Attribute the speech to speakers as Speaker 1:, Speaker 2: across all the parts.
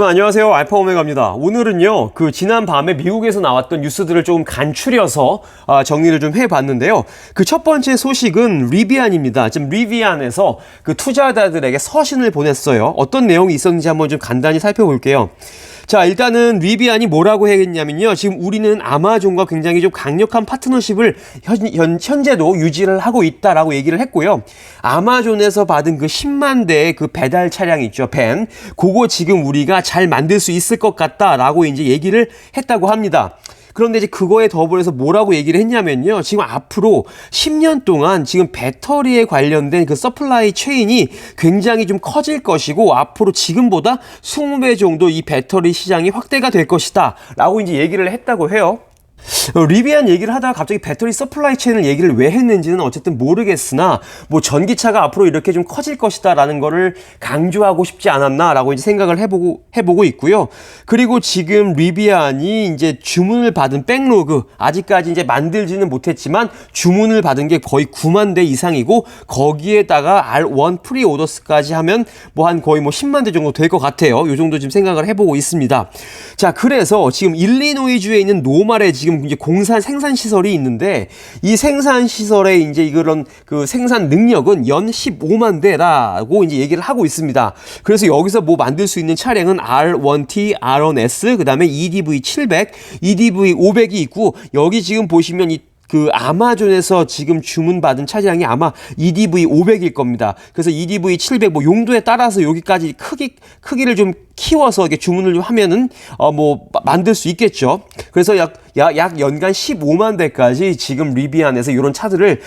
Speaker 1: 안녕하세요. 알파 오메가입니다. 오늘은요, 지난 밤에 미국에서 나왔던 뉴스들을 조금 간추려서 정리를 좀 해봤는데요. 그 첫 번째 소식은 리비안입니다. 지금 리비안에서 그 투자자들에게 서신을 보냈어요. 어떤 내용이 있었는지 한번 좀 간단히 살펴볼게요. 자, 일단은 리비안이 뭐라고 했냐면요. 지금 우리는 아마존과 굉장히 좀 강력한 파트너십을 현재도 유지를 하고 있다라고 얘기를 했고요. 아마존에서 받은 그 10만 대의 그 배달 차량 있죠. 밴. 그거 지금 우리가 잘 만들 수 있을 것 같다라고 이제 얘기를 했다고 합니다. 그런데 이제 그거에 더불어서 뭐라고 얘기를 했냐면요. 지금 앞으로 10년 동안 지금 배터리에 관련된 그 서플라이 체인이 굉장히 좀 커질 것이고 앞으로 지금보다 20배 정도 이 배터리 시장이 확대가 될 것이다 라고 이제 얘기를 했다고 해요. 리비안 얘기를 하다가 갑자기 배터리 서플라이 체인을 얘기를 왜 했는지는 어쨌든 모르겠으나 뭐 전기차가 앞으로 이렇게 좀 커질 것이다 라는 거를 강조하고 싶지 않았나 라고 이제 생각을 해보고 있고요. 그리고 지금 리비안이 이제 주문을 받은 백로그 아직까지 이제 만들지는 못했지만 주문을 받은 게 거의 9만 대 이상이고 거기에다가 R1 프리오더스까지 하면 뭐 한 거의 뭐 10만 대 정도 될 것 같아요. 요 정도 지금 생각을 해보고 있습니다. 자, 그래서 지금 일리노이주에 있는 노말에 지금 이제 생산 시설이 있는데 이 생산 시설의 이제 이런 그 생산 능력은 연 15만 대라고 이제 얘기를 하고 있습니다. 그래서 여기서 뭐 만들 수 있는 차량은 R1T, R1S, 그다음에 EDV 700, EDV 500이 있고 여기 지금 보시면 그 아마존에서 지금 주문받은 차량이 아마 EDV 500일 겁니다. 그래서 EDV 700 뭐 용도에 따라서 여기까지 크기를 좀 키워서 이렇게 주문을 좀 하면은 뭐 만들 수 있겠죠. 그래서 약 연간 15만 대까지 지금 리비안에서 이런 차들을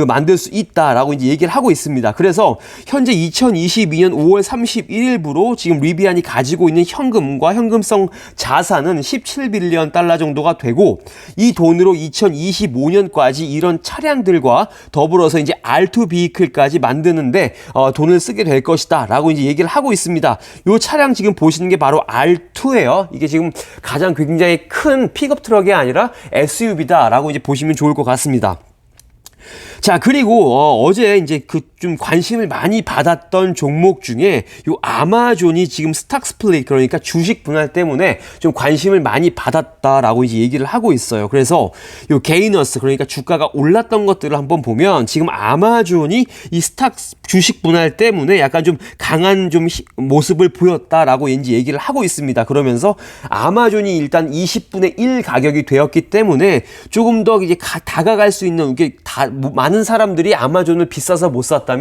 Speaker 1: 만들 수 있다라고 이제 얘기를 하고 있습니다. 그래서 현재 2022년 5월 31일부로 지금 리비안이 가지고 있는 현금과 현금성 자산은 17빌리언 달러 정도가 되고 이 돈으로 2025년까지 이런 차량들과 더불어서 이제 R2 비클까지 만드는데 돈을 쓰게 될 것이다라고 이제 얘기를 하고 있습니다. 이 차량 지금 보시는 게 바로 R2예요. 이게 지금 가장 굉장히 큰 픽업 트럭이 아니라 SUV다라고 이제 보시면 좋을 것 같습니다. 자, 그리고 어제 이제 좀 관심을 많이 받았던 종목 중에 요 아마존이 지금 스탁 스플릿 그러니까 주식 분할 때문에 좀 관심을 많이 받았다라고 이제 얘기를 하고 있어요. 그래서 요 게이너스 그러니까 주가가 올랐던 것들을 한번 보면 지금 아마존이 이 스탁 주식 분할 때문에 약간 좀 강한 좀 모습을 보였다라고 이제 얘기를 하고 있습니다. 그러면서 아마존이 일단 20분의 1 가격이 되었기 때문에 조금 더 이제 다가갈 수 있는 이게 많은 사람들이 아마존을 비싸서 못 샀다면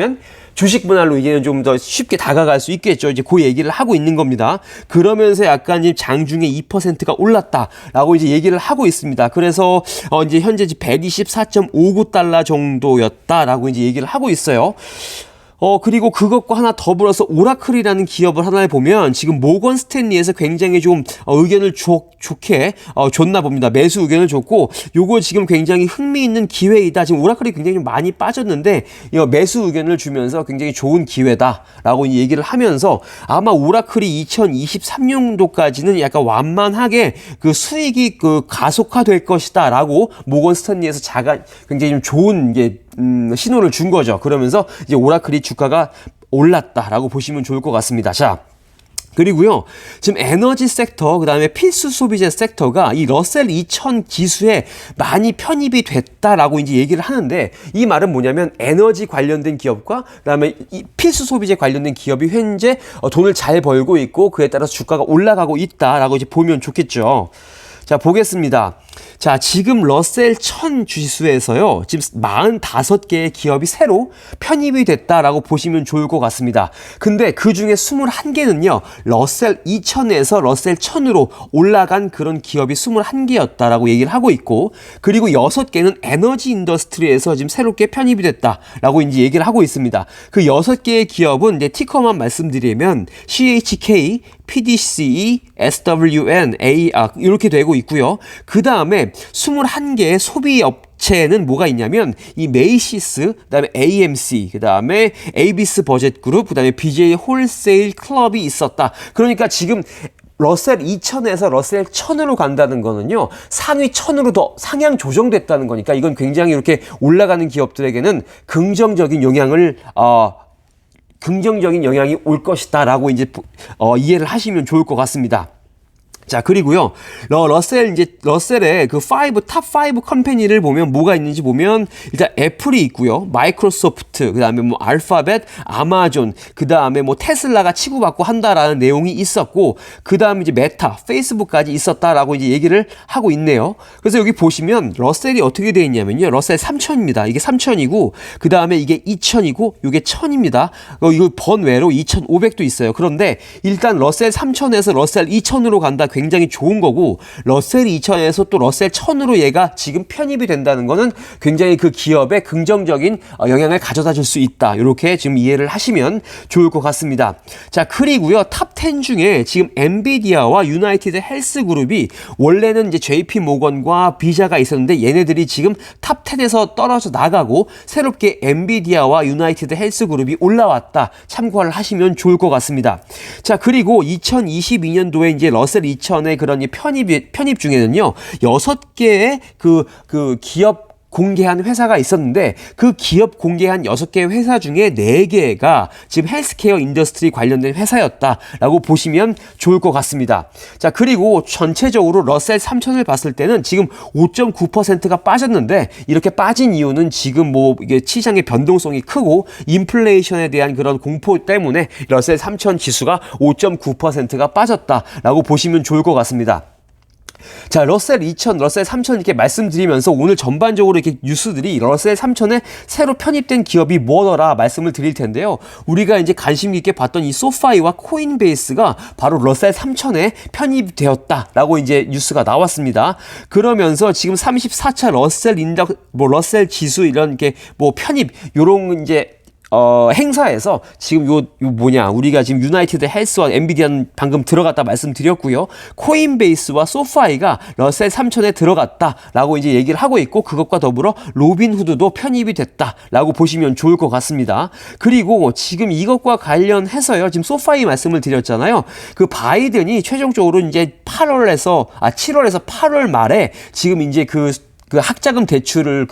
Speaker 1: 주식 분할로 이제는 좀 더 쉽게 다가갈 수 있겠죠. 이제 그 얘기를 하고 있는 겁니다. 그러면서 약간 장중에 2%가 올랐다라고 이제 얘기를 하고 있습니다. 그래서 이제 현재 124.59달러 정도였다라고 이제 얘기를 하고 있어요. 그리고 그것과 하나 더불어서 오라클이라는 기업을 하나 보면 지금 모건 스탠리에서 굉장히 좀 의견을 좋게 줬나 봅니다. 매수 의견을 줬고 요거 지금 굉장히 흥미있는 기회이다. 지금 오라클이 굉장히 좀 많이 빠졌는데 매수 의견을 주면서 굉장히 좋은 기회다라고 얘기를 하면서 아마 오라클이 2023년도까지는 약간 완만하게 그 수익이 가속화될 것이다라고 모건 스탠리에서 굉장히 좀 좋은 신호를 준 거죠. 그러면서 이제 오라클이 주가가 올랐다라고 보시면 좋을 것 같습니다. 자, 그리고요, 지금 에너지 섹터, 그 다음에 필수 소비재 섹터가 이 러셀 2000 지수에 많이 편입이 됐다라고 이제 얘기를 하는데, 이 말은 뭐냐면 에너지 관련된 기업과 그 다음에 이 필수 소비재 관련된 기업이 현재 돈을 잘 벌고 있고, 그에 따라서 주가가 올라가고 있다라고 이제 보면 좋겠죠. 자, 보겠습니다. 자, 지금 러셀 1000 지수에서요, 지금 45개의 기업이 새로 편입이 됐다라고 보시면 좋을 것 같습니다. 근데 그 중에 21개는요, 러셀 2000에서 러셀 1000으로 올라간 그런 기업이 21개였다라고 얘기를 하고 있고, 그리고 6개는 에너지 인더스트리에서 지금 새롭게 편입이 됐다라고 이제 얘기를 하고 있습니다. 그 6개의 기업은 이제 티커만 말씀드리면 CHK, PDCE, SWN, AR 이렇게 되고 있고요. 그 다음에 21개의 소비 업체는 뭐가 있냐면 이 메이시스, 그다음에 AMC, 그다음에 에이비스 버젯 그룹, 그다음에 BJ 홀세일 클럽이 있었다. 그러니까 지금 러셀 2000에서 러셀 1000으로 간다는 거는요, 상위 1000으로 더 상향 조정됐다는 거니까 이건 굉장히 이렇게 올라가는 기업들에게는 긍정적인 영향을 긍정적인 영향이 올 것이다라고 이제 이해를 하시면 좋을 것 같습니다. 자, 그리고요, 러셀의 그 탑 5 컴퍼니를 보면 뭐가 있는지 보면, 일단 애플이 있고요, 마이크로소프트, 그 다음에 뭐 알파벳, 아마존, 그 다음에 뭐 테슬라가 치고받고 한다라는 내용이 있었고, 그 다음에 이제 메타, 페이스북까지 있었다라고 이제 얘기를 하고 있네요. 그래서 여기 보시면, 러셀이 어떻게 되어 있냐면요, 러셀 3000입니다. 이게 3000이고, 그 다음에 이게 2000이고, 이게 1000입니다. 이거 번외로 2500도 있어요. 그런데, 일단 러셀 3000에서 러셀 2000으로 간다. 굉장히 좋은 거고, 러셀 2000에서 또 러셀 1000으로 얘가 지금 편입이 된다는 거는 굉장히 그 기업에 긍정적인 영향을 가져다 줄 수 있다. 이렇게 지금 이해를 하시면 좋을 것 같습니다. 자, 그리고요, 탑 10 중에 지금 엔비디아와 유나이티드 헬스 그룹이 원래는 이제 JP 모건과 비자가 있었는데 얘네들이 지금 탑 10에서 떨어져 나가고 새롭게 엔비디아와 유나이티드 헬스 그룹이 올라왔다. 참고를 하시면 좋을 것 같습니다. 자, 그리고 2022년도에 이제 러셀 2000의 그런 편입 중에는요, 6개의 그 기업 공개한 회사가 있었는데, 그 기업 공개한 6개의 회사 중에 4개가 지금 헬스케어 인더스트리 관련된 회사였다라고 보시면 좋을 것 같습니다. 자, 그리고 전체적으로 러셀 3000을 봤을 때는 지금 5.9%가 빠졌는데, 이렇게 빠진 이유는 지금 뭐 이게 시장의 변동성이 크고 인플레이션에 대한 그런 공포 때문에 러셀 3000 지수가 5.9%가 빠졌다라고 보시면 좋을 것 같습니다. 자, 러셀 2000, 러셀 3000 이렇게 말씀드리면서 오늘 전반적으로 이렇게 뉴스들이 러셀 3000에 새로 편입된 기업이 뭐더라 말씀을 드릴 텐데요. 우리가 이제 관심 있게 봤던 이 소파이와 코인베이스가 바로 러셀 3000에 편입되었다라고 이제 뉴스가 나왔습니다. 그러면서 지금 34차 러셀 지수 이런 게 뭐 편입 요런 이제 행사에서 지금 우리가 지금 유나이티드 헬스와 엔비디아는 방금 들어갔다 말씀드렸고요. 코인베이스와 소파이가 러셀 3000에 들어갔다라고 이제 얘기를 하고 있고, 그것과 더불어 로빈후드도 편입이 됐다라고 보시면 좋을 것 같습니다. 그리고 지금 이것과 관련해서요, 지금 소파이 말씀을 드렸잖아요. 그 바이든이 최종적으로 이제 7월에서 8월 말에 지금 이제 그 학자금 대출을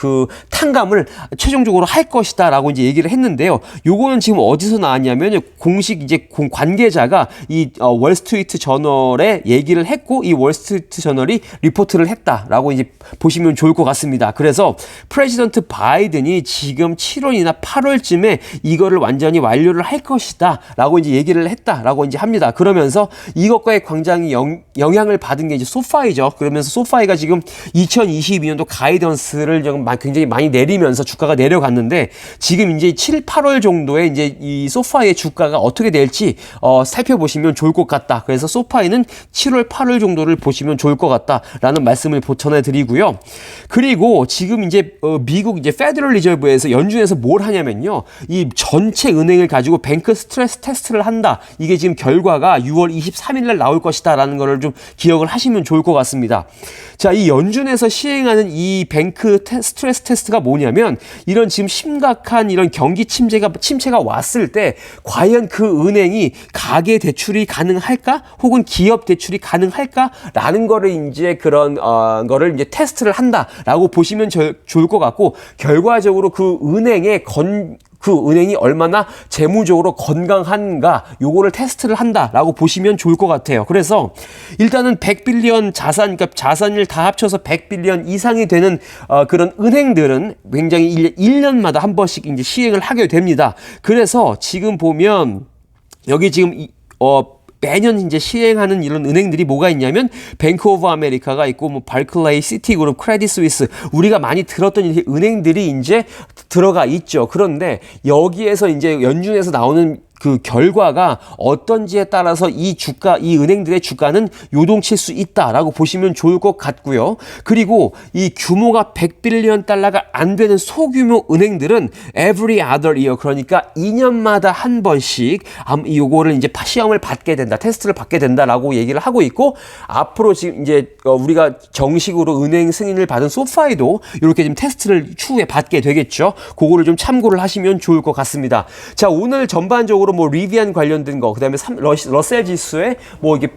Speaker 1: 탕감을 최종적으로 할 것이다라고 이제 얘기를 했는데요. 요거는 지금 어디서 나왔냐면 공식 이제 관계자가 이 월스트리트 저널에 얘기를 했고, 이 월스트리트 저널이 리포트를 했다라고 이제 보시면 좋을 것 같습니다. 그래서 프레지던트 바이든이 지금 7월이나 8월쯤에 이거를 완전히 완료를 할 것이다라고 이제 얘기를 했다라고 이제 합니다. 그러면서 이것과의 굉장히 영향을 받은 게 이제 소파이죠. 그러면서 소파이가 지금 2022년도 가이던스를 좀 굉장히 많이 내리면서 주가가 내려갔는데, 지금 이제 7, 8월 정도에 이제 이 소파이의 주가가 어떻게 될지 살펴보시면 좋을 것 같다. 그래서 소파이는 7월, 8월 정도를 보시면 좋을 것 같다라는 말씀을 전해드리고요. 그리고 지금 이제 미국 이제 페더럴 리저브에서 연준에서 뭘 하냐면요, 이 전체 은행을 가지고 뱅크 스트레스 테스트를 한다. 이게 지금 결과가 6월 23일 날 나올 것이다라는 거를 좀 기억을 하시면 좋을 것 같습니다. 자, 이 연준에서 시행하는 이 뱅크 스트레스 테스트가 뭐냐면, 이런 지금 심각한 이런 경기 침체가 왔을 때 과연 그 은행이 가계 대출이 가능할까? 혹은 기업 대출이 가능할까? 라는 거를 이제 그런 거를 이제 테스트를 한다라고 보시면 좋을 것 같고, 결과적으로 그 은행이 얼마나 재무적으로 건강한가, 요거를 테스트를 한다라고 보시면 좋을 것 같아요. 그래서 일단은 100빌리언 그러니까 자산을 다 합쳐서 100빌리언 이상이 되는 그런 은행들은 굉장히 1년마다 한 번씩 이제 시행을 하게 됩니다. 그래서 지금 보면 여기 지금 매년 이제 시행하는 이런 은행들이 뭐가 있냐면, 뱅크 오브 아메리카가 있고, 뭐 발클레이, 시티그룹, 크레딧 스위스, 우리가 많이 들었던 이렇게 은행들이 이제 들어가 있죠. 그런데 여기에서 이제 연준에서 나오는 그 결과가 어떤지에 따라서 이 은행들의 주가는 요동칠 수 있다라고 보시면 좋을 것 같고요. 그리고 이 규모가 100빌리언 달러가 안 되는 소규모 은행들은 every other year, 그러니까 2년마다 한 번씩 요거를 이제 시험을 받게 된다, 테스트를 받게 된다라고 얘기를 하고 있고, 앞으로 지금 이제 우리가 정식으로 은행 승인을 받은 소파이도 이렇게 지금 테스트를 추후에 받게 되겠죠. 그거를 좀 참고를 하시면 좋을 것 같습니다. 자, 오늘 전반적으로 뭐 리비안 관련된 거, 그다음에 러셀 지수의 뭐 이게